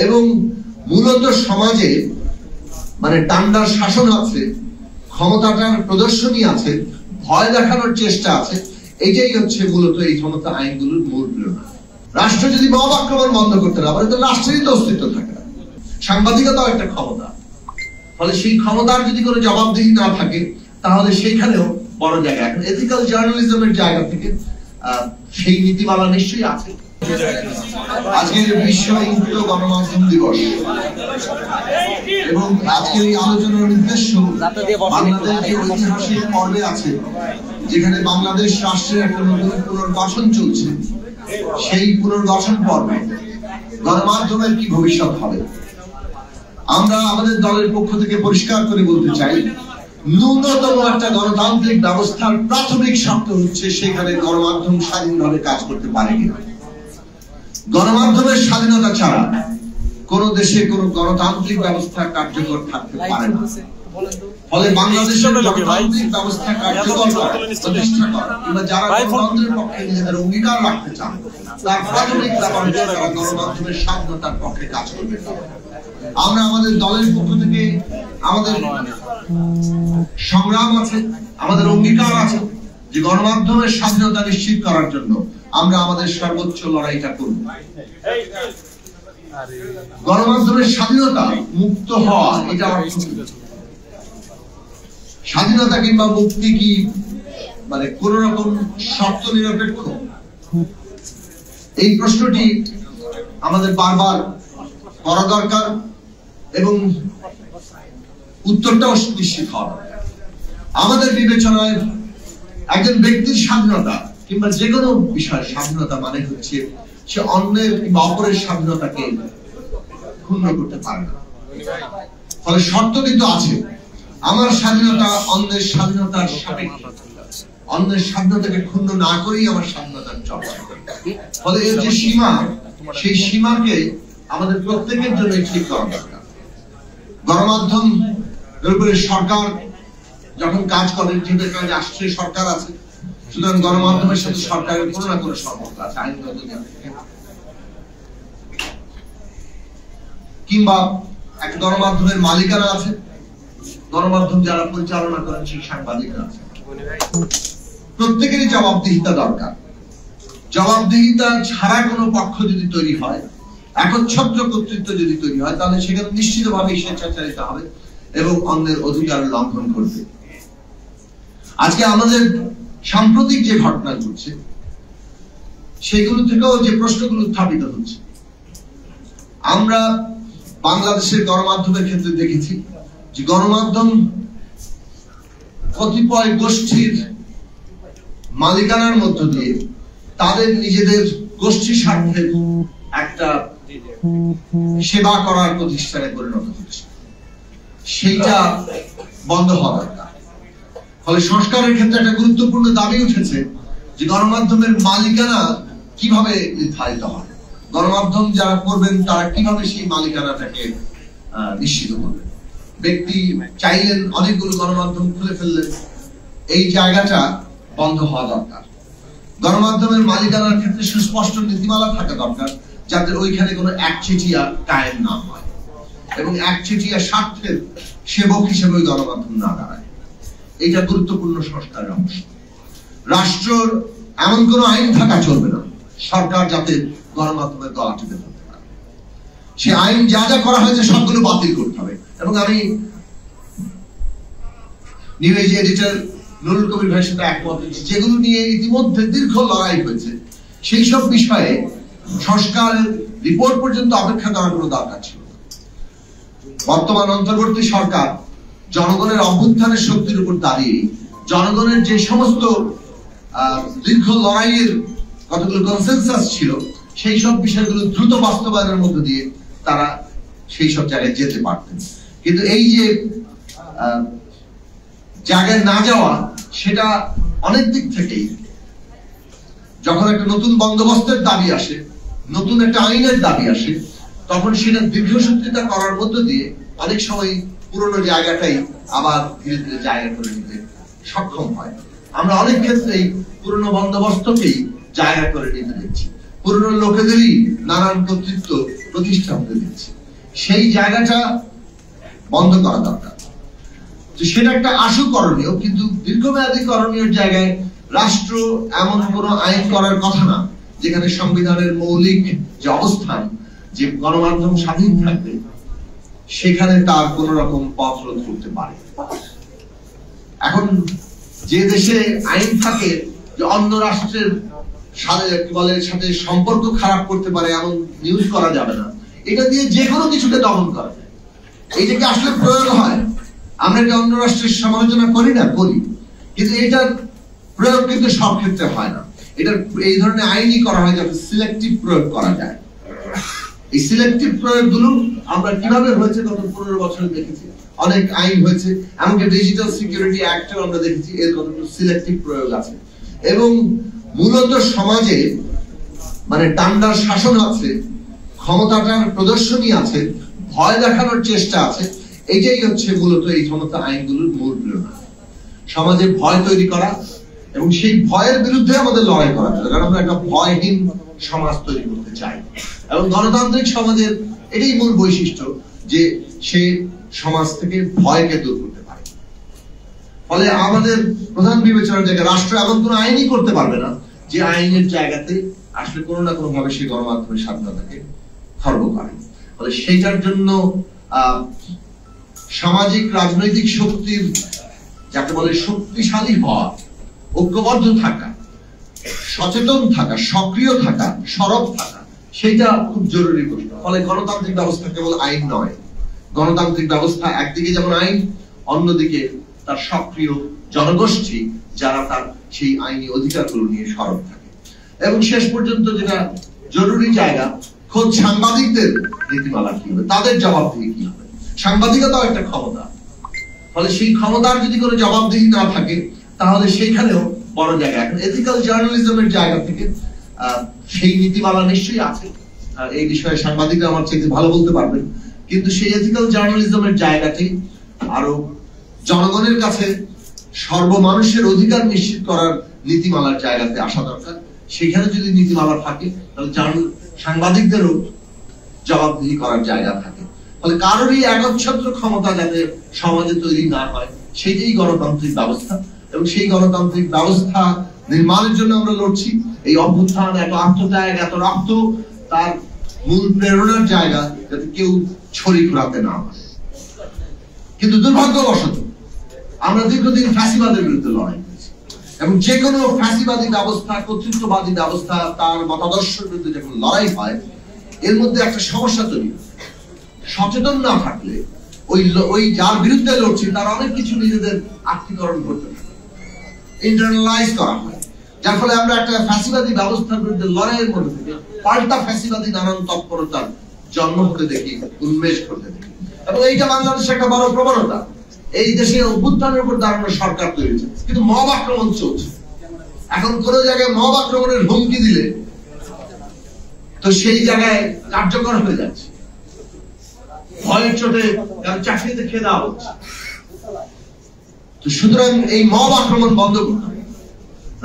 এবং মূলত সমাজে মানে ডান্ডার শাসন আছে, ক্ষমতাটার প্রদর্শনী আছে, ভয় দেখানোর চেষ্টা আছে। এটাই হচ্ছে মূলত এই সমস্ত আইনগুলোর মূল প্রেরণা। রাষ্ট্র যদি মব আক্রমণ বন্ধ করতে না পারে তাহলে রাষ্ট্রেরই তো অস্তিত্ব থাকে না। সাংবাদিকতাও একটা ক্ষমতা, ফলে সেই ক্ষমতার যদি কোনো জবাবদিহি না থাকে তাহলে সেইখানেও বড় জায়গা, এখন এথিক্যাল জার্নালিজমের জায়গা থেকে সেই নীতিমালা নিশ্চয়ই আছে। আজকের বিশ্ব মুক্ত গণমাধ্যম দিবস এবং আজকের এই আলোচনার উদ্দেশ্য বাংলাদেশের ঐতিহাসিক পর্বে আছে, যেখানে বাংলাদেশ রাষ্ট্রের একটা নতুন পুনর্গঠন চলছে। সেই পুনর্গঠন পর্বে গণমাধ্যমের কি ভবিষ্যৎ হবে, আমরা আমাদের দলের পক্ষ থেকে পরিষ্কার করে বলতে চাই, ন্যূনতম একটা গণতান্ত্রিক ব্যবস্থার প্রাথমিক শর্ত হচ্ছে সেখানে গণমাধ্যম স্বাধীনভাবে কাজ করতে পারে কিনা। গণমাধ্যমের স্বাধীনতা ছাড়া কোন দেশে কোন গণতান্ত্রিক ব্যবস্থা কার্যকর থাকতে পারে না। ফলে বাংলাদেশের গণতান্ত্রিক ব্যবস্থা কার্যকর প্রতিষ্ঠা করা কিংবা যারা গণতন্ত্রের পক্ষে নিজেদের অঙ্গীকার রাখতে চান তার প্রাথমিক ব্যাপার হচ্ছে তারা গণমাধ্যমের স্বাধীনতার পক্ষে কাজ করবে। আমরা আমাদের দলের পক্ষ থেকে আমাদের সংগ্রাম আছে, আমাদের অঙ্গীকার আছে যে গণমাধ্যমের স্বাধীনতা নিশ্চিত করার জন্য আমরা আমাদের সর্বোচ্চ লড়াইটা করব। গণমাধ্যমের স্বাধীনতা, মুক্ত হওয়া, এটা স্বাধীনতা কিংবা মুক্তি কি মানে কোন রকম শর্ত নিরপেক্ষ? এই প্রশ্নটি আমাদের বারবার করা দরকার এবং উত্তরটাও নিশ্চিত হওয়া। আমাদের বিবেচনায় একজন ব্যক্তির স্বাধীনতা কিংবা যে কোনো বিষয়ের স্বাধীনতা মানে হচ্ছে সে অন্যের কিংবা অপরের স্বাধীনতাকে ক্ষুণ্ণ করতে পারে না। ফলে শর্ত কিন্তু আছে, আমার স্বাধীনতা অন্যের স্বাধীনতার সাপেক্ষে, অন্যের স্বাধীনতাকে ক্ষুণ্ণ না করেই আমার স্বাধীনতার চর্চা। ফলে এর যে সীমা, সেই সীমাকে আমাদের প্রত্যেকের জন্য ঠিক করা দরকার। গণমাধ্যম উপরে সরকার যখন কাজ করে, যেহেতু এখানে রাষ্ট্রীয় সরকার আছে, সুতরাং গণমাধ্যমের সাথে সরকারের কোনো না কোনো সম্পর্ক আছে, আইনগত কিংবা একটা গণমাধ্যমের মালিকানা আছে, গণমাধ্যম যারা পরিচালনা করেন সেই সাংবাদিকরা আছে। প্রত্যেকেরই জবাবদিহিতা দরকার। জবাবদিহিতা ছাড়া কোনো পক্ষ যদি তৈরি হয়, একচ্ছত্র কর্তৃত্ব যদি তৈরি হয়, তাহলে সেখানে নিশ্চিতভাবে স্বেচ্ছাচারিতা হবে এবং অন্যের অধিকার লঙ্ঘন করবে। আজকে আমাদের সাম্প্রতিক যে ঘটনা ঘটছে সেগুলো থেকেও যে প্রশ্নগুলো উত্থাপিত হচ্ছে, আমরা বাংলাদেশের গণমাধ্যমের ক্ষেত্রে দেখেছি যে গণমাধ্যম কতিপয় গোষ্ঠীর মালিকানার মধ্য দিয়ে তাদের নিজেদের গোষ্ঠী স্বার্থের একটা সেবা করার প্রতিষ্ঠানে পরিণত হচ্ছে। সেইটা বন্ধ হওয়া দরকার। ফলে সংস্কারের ক্ষেত্রে একটা গুরুত্বপূর্ণ দাবি উঠেছে যে গণমাধ্যমের মালিকানা কিভাবে নির্ধারিত হয়, গণমাধ্যম যারা করবেন তারা কিভাবে সেই মালিকানাটাকে নিশ্চিত করবেন। ব্যক্তি চাইলেন অনেকগুলো গণমাধ্যম খুলে ফেললেন, এই জায়গাটা বন্ধ হওয়া দরকার। গণমাধ্যমের মালিকানার ক্ষেত্রে সুস্পষ্ট নীতিমালা থাকা দরকার, যাতে ওইখানে কোনো একচেটিয়া কায়েম না হয় এবং একচেটিয়া স্বার্থের সেবক হিসেবে ওই গণমাধ্যম না দাঁড়ায়। এটা গুরুত্বপূর্ণ সংস্কারের অংশ। রাষ্ট্রের এমন কোনো আইন থাকা চলবে না সরকার যাতে গণমাধ্যমের গলা টিপে ধরতে পারে। সে আইন যা যা করা হয়েছে সবগুলো বাতিল করতে হবে। এবং আমি নিউ এজ এডিটর নুরুল কবির ভাইয়ের সাথে একমত, যেগুলো নিয়ে ইতিমধ্যে দীর্ঘ লড়াই হয়েছে সেই সব বিষয়ে সংস্কারের রিপোর্ট পর্যন্ত অপেক্ষা করার কোনো দরকার ছিল। বর্তমান অন্তর্বর্তী সরকার জনগণের অভ্যুত্থানের শক্তির উপর দাঁড়িয়ে জনগণের যে সমস্ত দীর্ঘ লড়াইয়ের কতগুলো কনসেনসাস ছিল সেই সব বিষয়গুলো দ্রুত বাস্তবায়নের মধ্য দিয়ে তারা সেই সব জায়গায় যেতে পারতেন। কিন্তু এই যে জায়গায় না যাওয়া, সেটা অনেক দিক থেকেই যখন একটা নতুন বন্দোবস্তের দাবি আসে, নতুন একটা আইনের দাবি আসে, তখন সেটা দীর্ঘসূত্রিতা করার মধ্য দিয়ে অনেক সময় পুরনো জায়গাটাই আবার ধীরে ধীরে জায়গা করে নিতে সক্ষম হয়। আমরা অনেক ক্ষেত্রেই পুরনো বন্দোবস্তকেই জায়গা করে নিতে দেখছি। পুরনো লোকেদেরই নানান কর্তৃত্ব প্রতিষ্ঠা হতে দিচ্ছে। সেই জায়গাটা বন্ধ করা দরকার। তো সেটা একটা আশু করণীয়, কিন্তু দীর্ঘমেয়াদী করণীয় জায়গায় রাষ্ট্র এমন কোন আইন করার কথা না যেখানে সংবিধানের মৌলিক যে অবস্থান, যে গণমাধ্যম স্বাধীন থাকবে, সেখানে তার কোন রকম পথ রোধ করতে পারে। এখন যে দেশে আইন থাকে যে অন্য রাষ্ট্রের সাথে সম্পর্ক খারাপ করতে পারে এমন নিউজ করা যাবে না, এটা দিয়ে যে কোনো কিছুকে দমন করা যায়। এইটাকে আসলে প্রয়োগ হয়। আমরা কি অন্য রাষ্ট্রের সমালোচনা করি না? করি, কিন্তু এটার প্রয়োগ কিন্তু সব ক্ষেত্রে হয় না। এটা এই ধরনের আইনই করা হয় যাতে সিলেক্টিভ প্রয়োগ করা যায়। এই সিলেক্টিভ প্রয়োগগুলো আমরা কিভাবে হয়েছে গত 15 বছরে দেখেছি। অনেক আইন হয়েছে, এমনকি ডিজিটাল সিকিউরিটি অ্যাক্টেও আমরা দেখেছি এর কতটুকু সিলেক্টিভ প্রয়োগ আছে। এবং মূলত সমাজে মানে টান্ডার শাসন আছে, ক্ষমতাটার প্রদর্শনী আছে, ভয় দেখানোর চেষ্টা আছে। এটাই হচ্ছে মূলত এই সমস্ত আইনগুলোর মূল প্রেরণা। সমাজে ভয় তৈরি করা এবং সেই ভয়ের বিরুদ্ধে আমাদের লড়াই করা, কারণ আমরা একটা ভয়হীন সমাজ তৈরি করতে চাই। এবং গণতান্ত্রিক সমাজের এটাই মূল বৈশিষ্ট্য যে সে সমাজ থেকে ভয়কে দূর করতে পারে। ফলে আমাদের প্রধান বিবেচনার জায়গায় রাষ্ট্র এমন কোন আইনই করতে পারবে না যে আইনের জায়গাতে আসলে কোনো না কোনো ভাবে সেই গণমাধ্যমের স্বাধীনতাকে খর্ব করে। ফলে সেইটার জন্য সামাজিক রাজনৈতিক শক্তির, যাকে বলে শক্তিশালী হওয়া, ঐক্যবদ্ধ থাকা, সচেতন থাকা, সক্রিয় থাকা, সরব থাকা, সেইটা খুব জরুরি প্রশ্ন। ফলে গণতান্ত্রিক ব্যবস্থা কেবল আইন নয়। গণতান্ত্রিক ব্যবস্থা একদিকে যেমন আইন, অন্যদিকে তার সক্রিয় জনগোষ্ঠী যারা তার সেই আইনি অধিকারগুলো নিয়ে সরব থাকে। এবং শেষ পর্যন্ত যেটা জরুরি জায়গা, খোদ সাংবাদিকদের নীতিমালা কি হবে, তাদের জবাবদিহি কি হবে। সাংবাদিকতাও একটা ক্ষমতা। ফলে সেই ক্ষমতার যদি কোনো জবাবদিহি না থাকে তাহলে সেইখানেও বড় জায়গা। এখন এথিক্যাল জার্নালিজমের জায়গা থেকে সেই নীতিমালা নিশ্চয়ই আছে, এই বিষয়ে সাংবাদিকরা আমার চাইতে ভালো বলতে পারবেন। কিন্তু সেই এথিক্যাল জার্নালিজমের জায়গাটি আরো জনগণের কাছে সর্বমানুষের অধিকার নিশ্চিত করার নীতিমালার জায়গাতে আসা দরকার। সেখানে যদি নীতিমালা থাকে তাহলে সাংবাদিকদেরও জবাবদিহি করার জায়গা থাকে। ফলে কারোরই একচ্ছত্র ক্ষমতা যাতে সমাজে তৈরি না হয়, সেটাই গণতান্ত্রিক ব্যবস্থা। এবং সেই গণতান্ত্রিক ব্যবস্থা নির্মাণের জন্য আমরা লড়ছি। এই অভ্যুত্থান, এত আত্মত্যাগ, এত রক্ত, তার মূল প্রেরণার জায়গা যাতে কেউ ছড়ি ঘোরাতে না পারে। কিন্তু দুর্ভাগ্যবশত আমরা দীর্ঘদিন ফ্যাসিবাদের বিরুদ্ধে লড়াই করেছি, এবং যে কোনো ফ্যাসিবাদী ব্যবস্থা, কর্তৃত্ববাদী ব্যবস্থা, তার মতাদর্শের বিরুদ্ধে যখন লড়াই হয়, এর মধ্যে একটা সমস্যা তৈরি হয়। সচেতন না থাকলে ওই যার বিরুদ্ধে লড়ছি তার অনেক কিছু নিজেদের আত্মীকরণ করতে থাকে, ইন্টারনালাইজ করা হয়, যার ফলে আমরা একটা ফ্যাসিবাদী ব্যবস্থার বিরুদ্ধে লড়াইয়ের মধ্যে থেকে পাল্টা ফ্যাসিবাদী নানান তৎপরতার জন্ম হতে দেখি, উন্মেষ করতে দেখি। এবং এইটা বাংলাদেশের একটা বড় প্রবণতা। এই দেশে অভ্যুত্থানের উপর দাঁড়ানো সরকার তৈরি হয়েছে, কিন্তু মব আক্রমণ চলছে। এখন কোন জায়গায় মব আক্রমণের হুমকি দিলে তো সেই জায়গায় কার্যকর হয়ে যাচ্ছে, ভয়ের চোটে চাকরিতে খেয়ে দেওয়া হচ্ছে। তো সুতরাং এই মব আক্রমণ বন্ধ করতে হবে।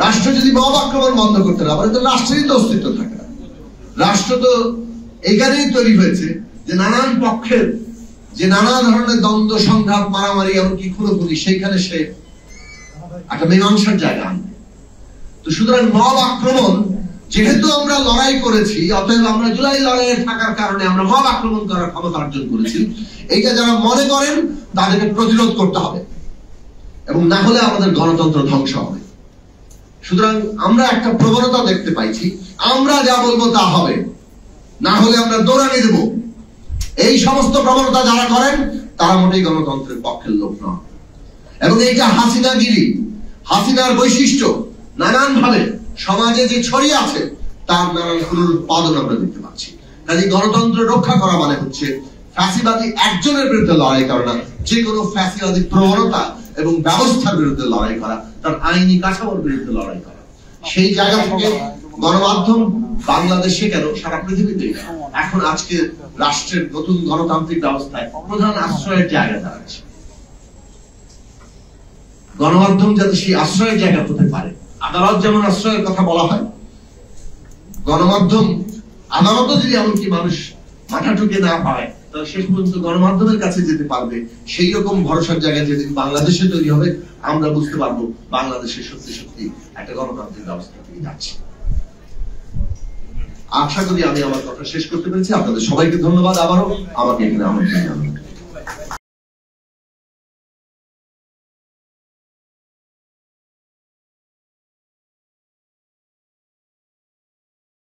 রাষ্ট্র যদি মব আক্রমণ বন্ধ করতে না পারে, তো রাষ্ট্রেরই তো অস্তিত্ব থাকে না। রাষ্ট্র তো এখানেই তৈরি হয়েছে যে নানান পক্ষের যে নানা ধরনের দ্বন্দ্ব, সংঘাত, মারামারি, এমনকি খুনোখুনি, সেইখানে সে একটা মীমাংসার জায়গা আনবে। তো সুতরাং মব আক্রমণ, যেহেতু আমরা লড়াই করেছি, অতএব আমরা জুলাই লড়াইয়ে থাকার কারণে আমরা মব আক্রমণ করার ক্ষমতা অর্জন করেছি, এইটা যারা মনে করেন তাদেরকে প্রতিরোধ করতে হবে, এবং না হলে আমাদের গণতন্ত্র ধ্বংস হবে। সুতরাং আমরা একটা প্রবণতা দেখতে পাইছি, আমরা যা বলবো তা হবে, না হলে আমরা দৌড়ানি দেব। এই সমস্ত প্রবণতা যারা করেন তারা মোটেই গণতন্ত্রের পক্ষের লোক নয়। এবং এইটা হাসিনাগিরি, হাসিনার বৈশিষ্ট্য নানান ভাবে সমাজে যে ছড়িয়ে আছে তার নানান পুনরুৎপাদন আমরা দেখতে পাচ্ছি। কাজে গণতন্ত্র রক্ষা করা মানে হচ্ছে ফ্যাসিবাদী একজনের বিরুদ্ধে লড়াই করা না, যে কোনো ফ্যাসিবাদী প্রবণতা এবং ব্যবস্থার বিরুদ্ধে লড়াই করা, তার আইনি কাঠামোর বিরুদ্ধে লড়াই করা। সেই জায়গা থেকে গণমাধ্যম বাংলাদেশে কেন সারা পৃথিবীতে এখন আজকে রাষ্ট্রের নতুন গণতান্ত্রিক ব্যবস্থায় প্রধান আশ্রয়ের জায়গা দাঁড়াচ্ছে। গণমাধ্যম যাতে সেই আশ্রয়ের জায়গা হতে পারে, আদালত যেমন আশ্রয়ের কথা বলা হয়, গণমাধ্যম আদালত যদি এমনকি মানুষ মাথা ঠুকে না পায়, তাহলে শেষ পর্যন্ত গণমাধ্যমের কাছে যেতে পারবে। সেই রকম ভরসার জায়গায় যেদিন বাংলাদেশে তৈরি হবে, আমরা বুঝতে পারবো বাংলাদেশে সত্যি সত্যি একটা গণতান্ত্রিক ব্যবস্থা থেকে যাচ্ছে। আশা করি আমি আমার কথা শেষ করতে পেরেছি। আপনাদের সবাইকে ধন্যবাদ। আবারও আমাকে এখানে আমন্ত্রণ জানাবেন।